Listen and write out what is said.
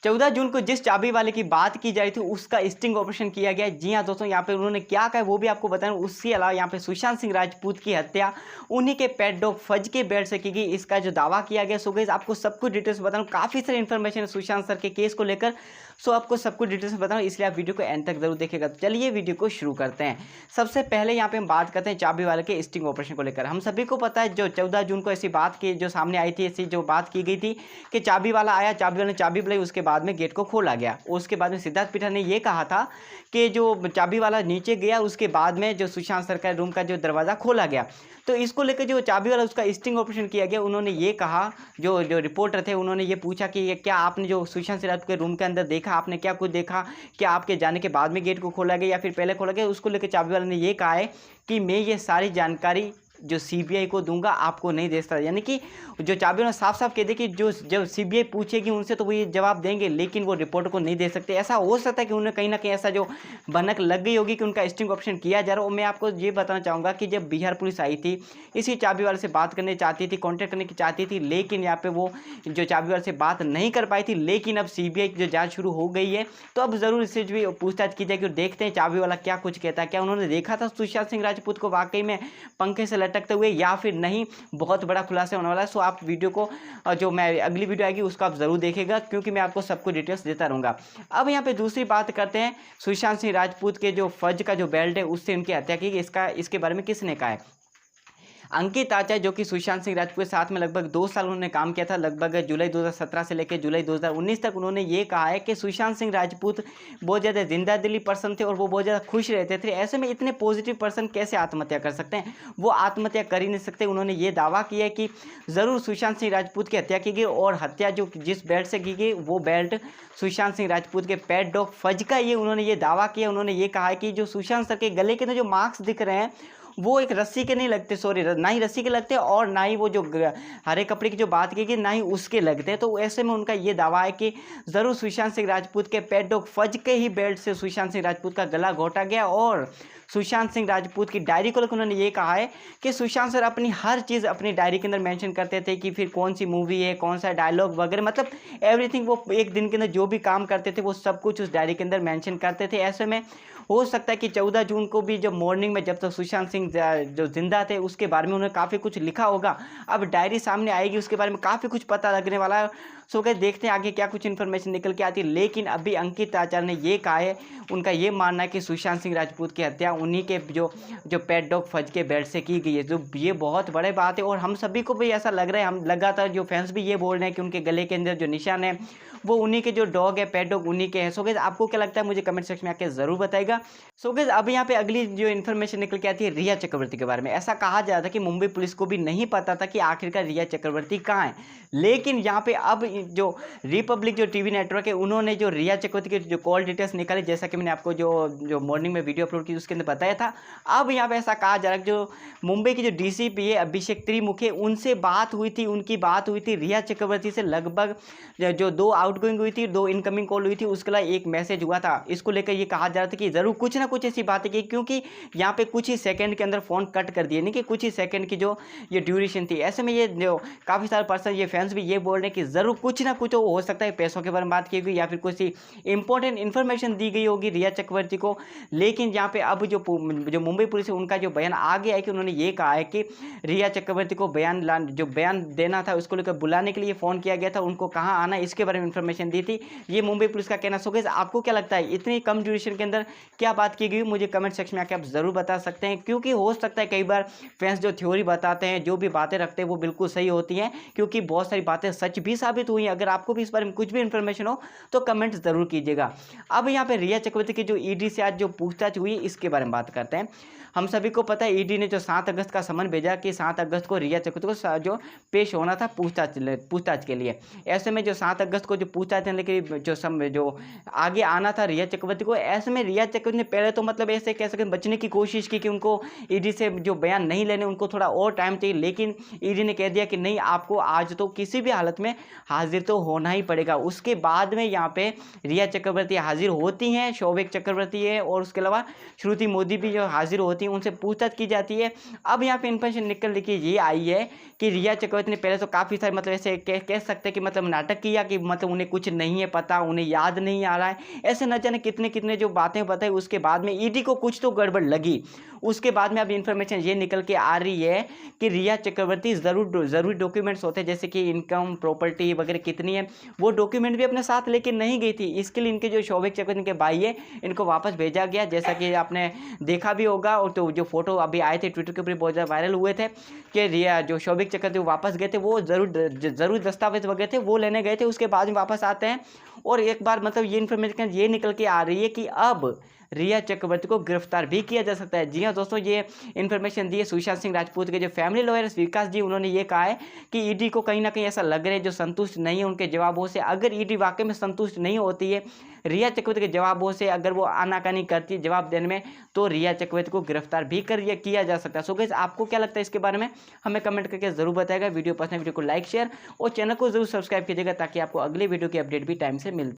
14 जून को जिस चाबी वाले की बात की जा रही थी उसका स्टिंग ऑपरेशन किया गया। जी हाँ दोस्तों, यहाँ पे उन्होंने क्या कहा वो भी आपको बताएं। उसके अलावा यहाँ पे सुशांत सिंह राजपूत की हत्या उन्हीं के पेट डॉग फज के बेड से की गई, इसका जो दावा किया गया। सो गाइस आपको सब कुछ डिटेल्स बताऊँ, काफ़ी सारी इन्फॉर्मेशन है सुशांत सर के केस को लेकर। सो आपको सब कुछ डिटेल्स बताऊँ, इसलिए आप वीडियो को एंड तक जरूर देखिएगा। तो चलिए वीडियो को शुरू करते हैं। सबसे पहले यहाँ पे हम बात करते हैं चाबी वाले के स्टिंग ऑपरेशन को लेकर। हम सभी को पता है जो 14 जून को ऐसी बात की जो सामने आई थी, ऐसी जो बात की गई थी कि चाबी वाला आया, चाबी वाले ने चाबी बुलाई, उसके बाद में गेट को खोला गया। उसके बाद में सिद्धार्थ पीठा ने ये कहा था कि जो चाबी वाला नीचे गया उसके बाद में जो सुशांत सर का रूम का जो दरवाज़ा खोला गया। तो इसको लेकर जो चाबी वाला उसका स्टिंग ऑपरेशन किया गया। उन्होंने ये कहा, जो रिपोर्टर थे उन्होंने ये पूछा कि ये क्या आपने जो सुशांत सिंह राजपूत के रूम के अंदर देखा, आपने क्या कुछ देखा, क्या आपके जाने के बाद में गेट को खोला गया या फिर पहले खोला गया। उसको लेकर चाबी वाले ने ये कहा है कि मैं ये सारी जानकारी जो सीबीआई को दूंगा, आपको नहीं दे सकता। यानी कि जो चाबी ने साफ साफ कह दिया कि जो जब सीबीआई पूछेगी उनसे तो वो ये जवाब देंगे, लेकिन वो रिपोर्टर को नहीं दे सकते। ऐसा हो सकता है कि उन्हें कहीं ना कहीं ऐसा जो भनक लग गई होगी कि उनका स्टिंग ऑप्शन किया जा रहा है। और मैं आपको ये बताना चाहूँगा कि जब बिहार पुलिस आई थी, इसी चाबी वाले से बात करने चाहती थी, कॉन्टैक्ट करने की चाहती थी, लेकिन यहाँ पे वो जो चाबी वाले से बात नहीं कर पाई थी। लेकिन अब सीबीआई की जो जाँच शुरू हो गई है, तो अब ज़रूर इससे भी पूछताछ की जाएगी और देखते हैं चाबी वाला क्या कुछ कहता है। क्या उन्होंने देखा था सुशांत सिंह राजपूत को वाकई में पंखे से लटकते हुए या फिर नहीं, बहुत बड़ा खुलासा होने वाला है। सो आप वीडियो को जो मैं अगली वीडियो आएगी उसको आप जरूर देखिएगा, क्योंकि मैं आपको सबको डिटेल्स देता रहूँगा। अब यहाँ पे दूसरी बात करते हैं सुशांत सिंह राजपूत के जो फर्ज का जो बेल्ट है उससे उनकी हत्या की, इसके बारे में किसने कहा है। अंकित आचार्य जो कि सुशांत सिंह राजपूत के साथ में लगभग 2 साल उन्होंने काम किया था, लगभग जुलाई 2017 से लेकर जुलाई 2019 तक। उन्होंने ये कहा है कि सुशांत सिंह राजपूत बहुत ज़्यादा जिंदा दिली पर्सन थे और वो बहुत ज़्यादा खुश रहते थे। ऐसे में इतने पॉजिटिव पर्सन कैसे आत्महत्या कर सकते हैं, वो आत्महत्या कर ही नहीं सकते। उन्होंने ये दावा किया है कि ज़रूर सुशांत सिंह राजपूत की हत्या की गई और हत्या जो जिस बेल्ट से की गई वो बेल्ट सुशांत सिंह राजपूत के पेट डॉग फज का, ये उन्होंने ये दावा किया। उन्होंने ये कहा है कि जो सुशांत सर के गले के अंदर जो मार्क्स दिख रहे हैं वो एक रस्सी के नहीं लगते, सॉरी, ना ही रस्सी के लगते और ना ही वो जो हरे कपड़े की जो बात की गई ना ही उसके लगते। तो ऐसे में उनका ये दावा है कि ज़रूर सुशांत सिंह राजपूत के पेट डॉग फज के ही बेल्ट से सुशांत सिंह राजपूत का गला घोटा गया। और सुशांत सिंह राजपूत की डायरी को लेकर उन्होंने ये कहा है कि सुशांत सर अपनी हर चीज़ अपनी डायरी के अंदर मेंशन करते थे कि फिर कौन सी मूवी है, कौन सा डायलॉग वगैरह, मतलब एवरीथिंग। वो एक दिन के अंदर जो भी काम करते थे वो सब कुछ उस डायरी के अंदर मेंशन करते थे। ऐसे में हो सकता है कि 14 जून को भी जब मॉर्निंग में जब तक सुशांत सिंह जो जिंदा थे उसके बारे में उन्होंने काफ़ी कुछ लिखा होगा। अब डायरी सामने आएगी, उसके बारे में काफ़ी कुछ पता लगने वाला है। सो गए देखते हैं आगे क्या कुछ इन्फॉर्मेशन निकल के आती है। लेकिन अभी अंकित आचार्य ने ये कहा है, उनका ये मानना है कि सुशांत सिंह राजपूत की हत्या उन्हीं के जो पेट डॉग फज के बेल्ट से की गई है। जो ये बहुत बड़ी बात है और हम सभी को भी ऐसा लग रहा है, हम लगातार जो फैंस भी ये बोल रहे हैं कि उनके गले के अंदर जो निशान है वो उन्हीं के जो डॉग है, पेट डॉग उन्हीं के हैं। सो गाइस आपको क्या लगता है मुझे कमेंट सेक्शन में आके जरूर बताएगा। सो गाइस अब यहाँ पे अगली जो इन्फॉर्मेशन निकल के आती है रिया चक्रवर्ती के बारे में। ऐसा कहा जा रहा था कि मुंबई पुलिस को भी नहीं पता था कि आखिरकार रिया चक्रवर्ती कहाँ है, लेकिन यहाँ पे अब जो रिपब्लिक जो टीवी नेटवर्क है उन्होंने जो रिया चक्रवर्ती के जो कॉल डिटेल्स निकाली, जैसा कि मैंने आपको जो मॉर्निंग में वीडियो अपलोड की उसके अंदर बताया था। अब यहाँ पे ऐसा कहा जा रहा है जो मुंबई की जो डीसीपी है अभिषेक त्रिमुखे, उनसे बात हुई थी, उनकी बात हुई थी रिया चक्रवर्ती से। लगभग जो 2 आउटगोइंग हुई थी, 2 इनकमिंग कॉल हुई थी, उसके लिए एक मैसेज हुआ था। इसको लेकर ये कहा जा रहा था कि ज़रूर कुछ ना कुछ ऐसी बातें की, क्योंकि यहाँ पे कुछ ही सेकंड के अंदर फ़ोन कट कर दिए, नहीं कि कुछ ही सेकंड की जो ये ड्यूरेशन थी। ऐसे में ये जो काफ़ी सारे पर्सन ये फैंस भी ये बोल रहे हैं कि ज़रूर कुछ ना कुछ हो सकता है, पैसों के बारे में बात की गई या फिर कुछ इंपॉर्टेंट इन्फॉर्मेशन दी गई होगी रिया चक्रवर्ती को। लेकिन यहाँ पे अब जो मुंबई पुलिस है उनका जो बयान आ गया है कि उन्होंने ये कहा है कि रिया चक्रवर्ती को बयान देना था, उसको लेकर बुलाने के लिए फ़ोन किया गया था, उनको कहाँ आना इसके बारे में इन्फॉर्मेशन दी थी। ये मुंबई पुलिस का कहना। सो गाइस आपको क्या लगता है इतनी कम ड्यूरेशन के अंदर क्या बात की गई, मुझे कमेंट सेक्शन में आके आप जरूर बता सकते हैं। क्योंकि हो सकता है कई बार फैंस जो थ्योरी बताते हैं, जो भी बातें रखते हैं वो बिल्कुल सही होती हैं, क्योंकि बहुत सारी बातें सच भी साबित हुई हैं। अगर आपको भी इस बारे में कुछ भी इन्फॉर्मेशन हो तो कमेंट जरूर कीजिएगा। अब यहाँ पे रिया चक्रवर्ती की जो ईडी से आज जो पूछताछ हुई इसके बारे में बात करते हैं। हम सभी को पता है ईडी ने जो 7 अगस्त का समन भेजा कि 7 अगस्त को रिया चक्रवर्ती को जो पेश होना था पूछताछ के लिए। ऐसे में जो 7 अगस्त को जो पूछताछ लेके जो आगे आना था रिया चक्रवर्ती को, ऐसे में रिया चक्रवर्ती ने पहले तो मतलब ऐसे कह सकते बचने की कोशिश की कि उनको ईडी से जो बयान नहीं लेने, उनको थोड़ा और टाइम चाहिए। लेकिन ईडी ने कह दिया कि नहीं, आपको आज तो किसी भी हालत में हाजिर हाजिर तो होना ही पड़ेगा। उसके बाद में यहाँ पे रिया चक्रवर्ती हाजिर होती हैं, शौविक चक्रवर्ती है और उसके अलावा श्रुति मोदी भी जो हाजिर होती हैं, उनसे पूछताछ की जाती है। अब यहाँ पे इन्फॉर्मेशन निकल के ये आई है कि रिया चक्रवर्ती ने पहले तो काफ़ी सारे मतलब ऐसे कह सकते हैं कि मतलब नाटक किया कि मतलब उन्हें कुछ नहीं है पता, उन्हें याद नहीं आ रहा है, ऐसे न जाने कितने कितने जो बातें बताई। उसके बाद में ईडी को कुछ तो गड़बड़ लगी। उसके बाद में अब इन्फॉर्मेशन ये निकल के आ रही है कि रिया चक्रवर्ती ज़रूरी डॉक्यूमेंट्स होते हैं, जैसे कि इनकम, प्रॉपर्टी वगैरह कितनी है, वो डॉक्यूमेंट भी अपने साथ लेके नहीं गई थी। इसके लिए इनके जो शौविक चक्रवर्ती के भाई है, इनको वापस भेजा गया, जैसा कि आपने देखा भी होगा। और तो जो फोटो अभी आए थे ट्विटर के ऊपर बहुत ज़्यादा वायरल हुए थे कि रिया जो शौविक चक्रवर्ती वापस गए थे, वो ज़रूर दस्तावेज वगैरह थे वो लेने गए थे, उसके बाद में वापस आते हैं। और एक बार मतलब ये इन्फॉर्मेशन ये निकल के आ रही है कि अब रिया चक्रवर्ती को गिरफ्तार भी किया जा सकता है। जी हाँ दोस्तों, ये इन्फॉर्मेशन दी है सुशांत सिंह राजपूत के जो फैमिली लॉयर विकास जी, उन्होंने ये कहा है कि ईडी को कहीं ना कहीं ऐसा लग रहा है जो संतुष्ट नहीं है उनके जवाबों से। अगर ईडी वाकई में संतुष्ट नहीं होती है रिया चक्रवर्ती के जवाबों से, अगर वो आनाकानी करती है जवाब देने में, तो रिया चक्रवर्ती को गिरफ्तार भी किया जा सकता है। सो गाइस, आपको क्या लगता है इसके बारे में, हमें कमेंट करके जरूर बताएगा। वीडियो पसंद है वीडियो को लाइक शेयर और चैनल को जरूर सब्सक्राइब कीजिएगा ताकि आपको अगले वीडियो की अपडेट भी टाइम से मिल